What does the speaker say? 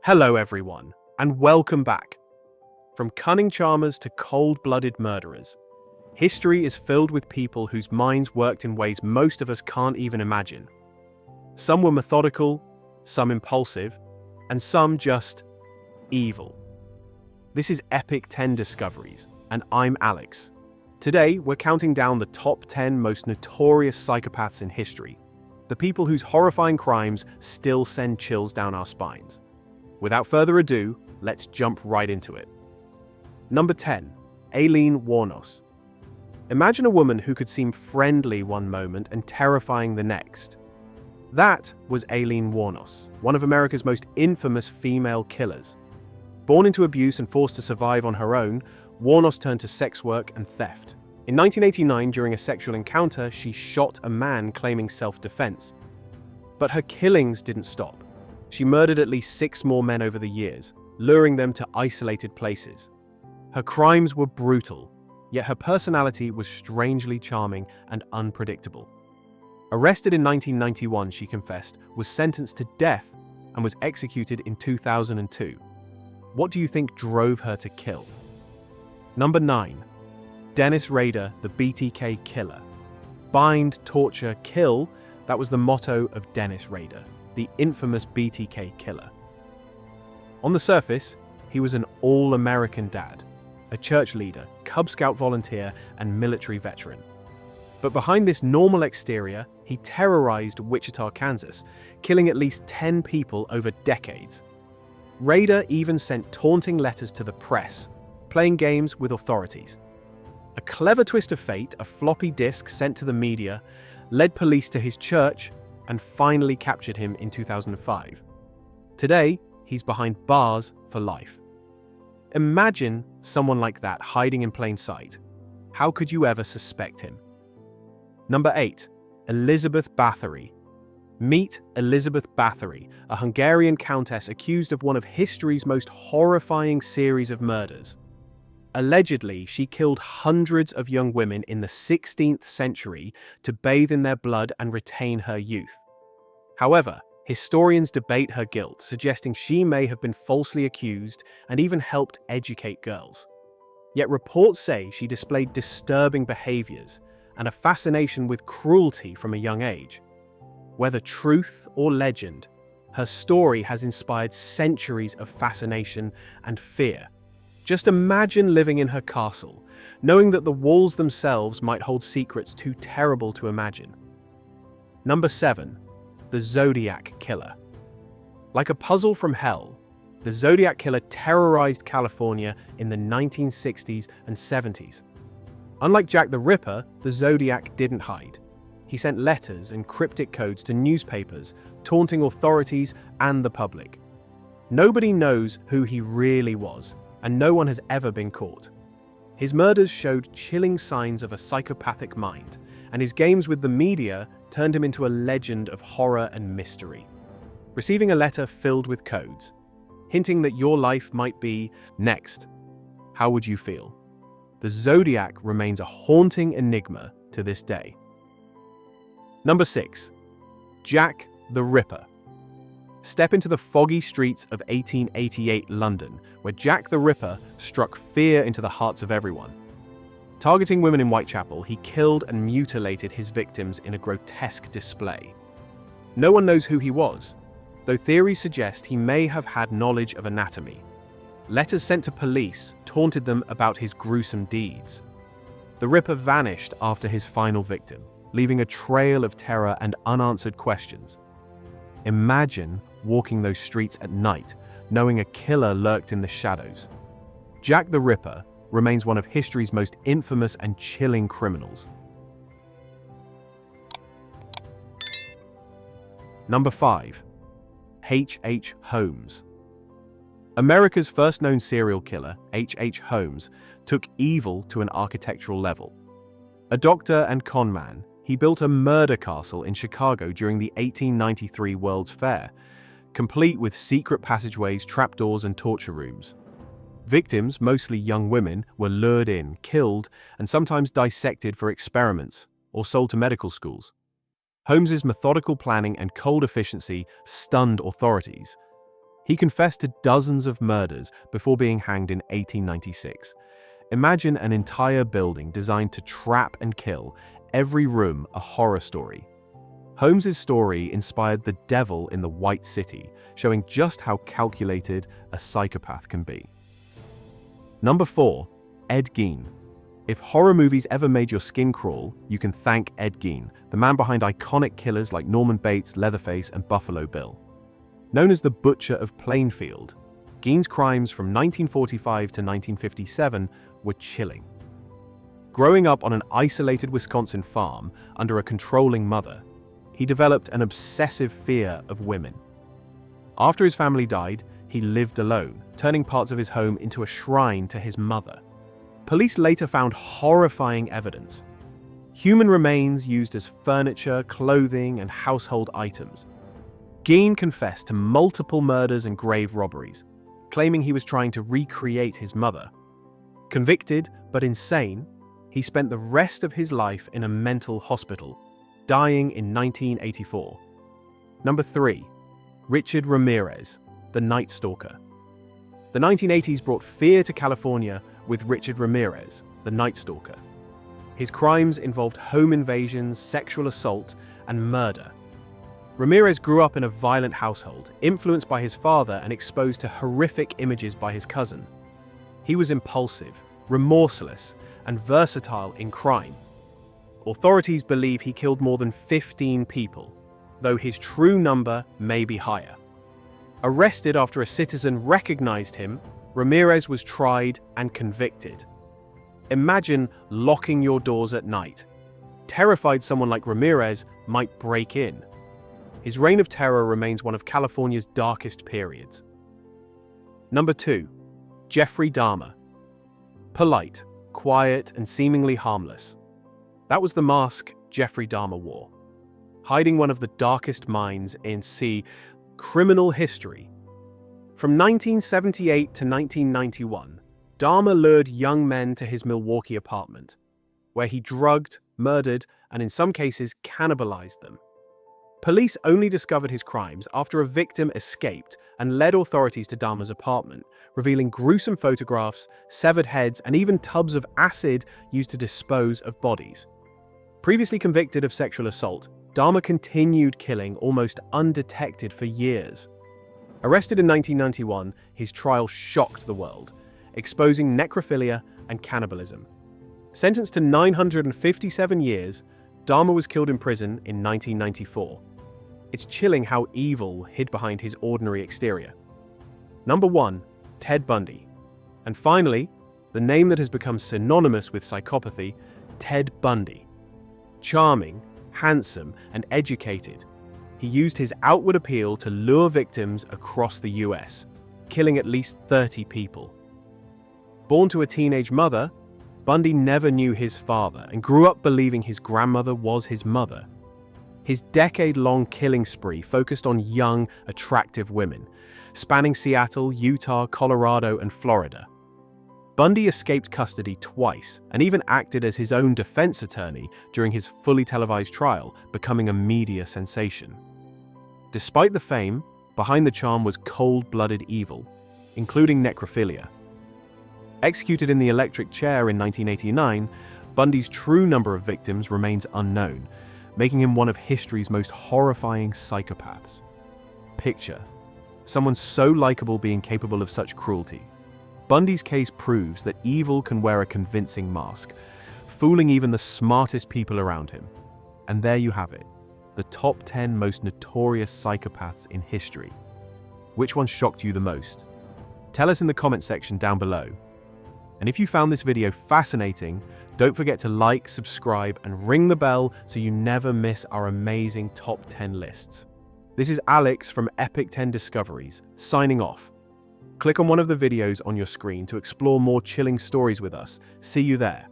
Hello everyone, and welcome back. From cunning charmers to cold-blooded murderers, history is filled with people whose minds worked in ways most of us can't even imagine. Some were methodical, some impulsive, and some just evil. This is Epic 10 Discoveries, and I'm Alex. Today, we're counting down the top 10 most notorious psychopaths in history, the people whose horrifying crimes still send chills down our spines. Without further ado, let's jump right into it. Number 10. Aileen Wuornos. Imagine a woman who could seem friendly one moment and terrifying the next. That was Aileen Wuornos, one of America's most infamous female killers. Born into abuse and forced to survive on her own, Wuornos turned to sex work and theft. In 1989, during a sexual encounter, she shot a man claiming self-defense. But her killings didn't stop. She murdered at least 6 more men over the years, luring them to isolated places. Her crimes were brutal, yet her personality was strangely charming and unpredictable. Arrested in 1991, she confessed, was sentenced to death, and was executed in 2002. What do you think drove her to kill? Number 9. Dennis Rader, the BTK Killer. Bind, torture, kill, that was the motto of Dennis Rader, the infamous BTK Killer. On the surface, he was an all-American dad, a church leader, Cub Scout volunteer, and military veteran. But behind this normal exterior, he terrorized Wichita, Kansas, killing at least 10 people over decades. Rader even sent taunting letters to the press, playing games with authorities. A clever twist of fate, a floppy disk sent to the media, led police to his church and finally captured him in 2005. Today, he's behind bars for life. Imagine someone like that hiding in plain sight. How could you ever suspect him? Number 8. Elizabeth Báthory. Meet Elizabeth Báthory, a Hungarian countess accused of one of history's most horrifying series of murders. Allegedly, she killed hundreds of young women in the 16th century to bathe in their blood and retain her youth. However, historians debate her guilt, suggesting she may have been falsely accused and even helped educate girls. Yet reports say she displayed disturbing behaviors and a fascination with cruelty from a young age. Whether truth or legend, her story has inspired centuries of fascination and fear. Just imagine living in her castle, knowing that the walls themselves might hold secrets too terrible to imagine. Number 7. The Zodiac Killer. Like a puzzle from hell, the Zodiac Killer terrorized California in the 1960s and 70s. Unlike Jack the Ripper, the Zodiac didn't hide. He sent letters and cryptic codes to newspapers, taunting authorities and the public. Nobody knows who he really was, and no one has ever been caught. His murders showed chilling signs of a psychopathic mind, and his games with the media turned him into a legend of horror and mystery. Receiving a letter filled with codes, hinting that your life might be next, how would you feel? The Zodiac remains a haunting enigma to this day. Number 6. Jack the Ripper. Step into the foggy streets of 1888 London, where Jack the Ripper struck fear into the hearts of everyone. Targeting women in Whitechapel, he killed and mutilated his victims in a grotesque display. No one knows who he was, though theories suggest he may have had knowledge of anatomy. Letters sent to police taunted them about his gruesome deeds. The Ripper vanished after his final victim, leaving a trail of terror and unanswered questions. Imagine walking those streets at night, knowing a killer lurked in the shadows. Jack the Ripper remains one of history's most infamous and chilling criminals. Number 5. H. Holmes. America's first known serial killer, H. Holmes, took evil to an architectural level. A doctor and con man, he built a murder castle in Chicago during the 1893 World's Fair, complete with secret passageways, trapdoors, and torture rooms. Victims, mostly young women, were lured in, killed, and sometimes dissected for experiments or sold to medical schools. Holmes's methodical planning and cold efficiency stunned authorities. He confessed to dozens of murders before being hanged in 1896. Imagine an entire building designed to trap and kill, every room a horror story. Holmes's story inspired The Devil in the White City, showing just how calculated a psychopath can be. Number 4. Ed Gein. If horror movies ever made your skin crawl, you can thank Ed Gein, the man behind iconic killers like Norman Bates, Leatherface, and Buffalo Bill. Known as the Butcher of Plainfield, Gein's crimes from 1945 to 1957 were chilling. Growing up on an isolated Wisconsin farm under a controlling mother, he developed an obsessive fear of women. After his family died, he lived alone, turning parts of his home into a shrine to his mother. Police later found horrifying evidence. Human remains used as furniture, clothing, and household items. Gein confessed to multiple murders and grave robberies, claiming he was trying to recreate his mother. Convicted but insane, he spent the rest of his life in a mental hospital, dying in 1984. Number 3. Richard Ramirez, the Night Stalker. The 1980s brought fear to California with Richard Ramirez, the Night Stalker. His crimes involved home invasions, sexual assault, and murder. Ramirez grew up in a violent household, influenced by his father and exposed to horrific images by his cousin. He was impulsive, remorseless, and versatile in crime. Authorities believe he killed more than 15 people, though his true number may be higher. Arrested after a citizen recognized him, Ramirez was tried and convicted. Imagine locking your doors at night. Terrified someone like Ramirez might break in. His reign of terror remains one of California's darkest periods. Number 2. Jeffrey Dahmer. Polite, quiet, and seemingly harmless. That was the mask Jeffrey Dahmer wore. Hiding one of the darkest minds in criminal history. From 1978 to 1991, Dahmer lured young men to his Milwaukee apartment, where he drugged, murdered, and in some cases cannibalized them. Police only discovered his crimes after a victim escaped and led authorities to Dahmer's apartment, revealing gruesome photographs, severed heads, and even tubs of acid used to dispose of bodies. Previously convicted of sexual assault, Dahmer continued killing almost undetected for years. Arrested in 1991, his trial shocked the world, exposing necrophilia and cannibalism. Sentenced to 957 years, Dahmer was killed in prison in 1994. It's chilling how evil hid behind his ordinary exterior. Number 1. Ted Bundy. And finally, the name that has become synonymous with psychopathy, Ted Bundy. Charming, handsome, and educated, he used his outward appeal to lure victims across the US, killing at least 30 people. Born to a teenage mother, Bundy never knew his father and grew up believing his grandmother was his mother. His decade-long killing spree focused on young, attractive women, spanning Seattle, Utah, Colorado, and Florida. Bundy escaped custody twice and even acted as his own defense attorney during his fully televised trial, becoming a media sensation. Despite the fame, behind the charm was cold-blooded evil, including necrophilia. Executed in the electric chair in 1989, Bundy's true number of victims remains unknown, making him one of history's most horrifying psychopaths. Picture someone so likable being capable of such cruelty. Bundy's case proves that evil can wear a convincing mask, fooling even the smartest people around him. And there you have it, the top 10 most notorious psychopaths in history. Which one shocked you the most? Tell us in the comment section down below. And if you found this video fascinating, don't forget to like, subscribe, and ring the bell so you never miss our amazing top 10 lists. This is Alex from Epic 10 Discoveries, signing off. Click on one of the videos on your screen to explore more chilling stories with us. See you there.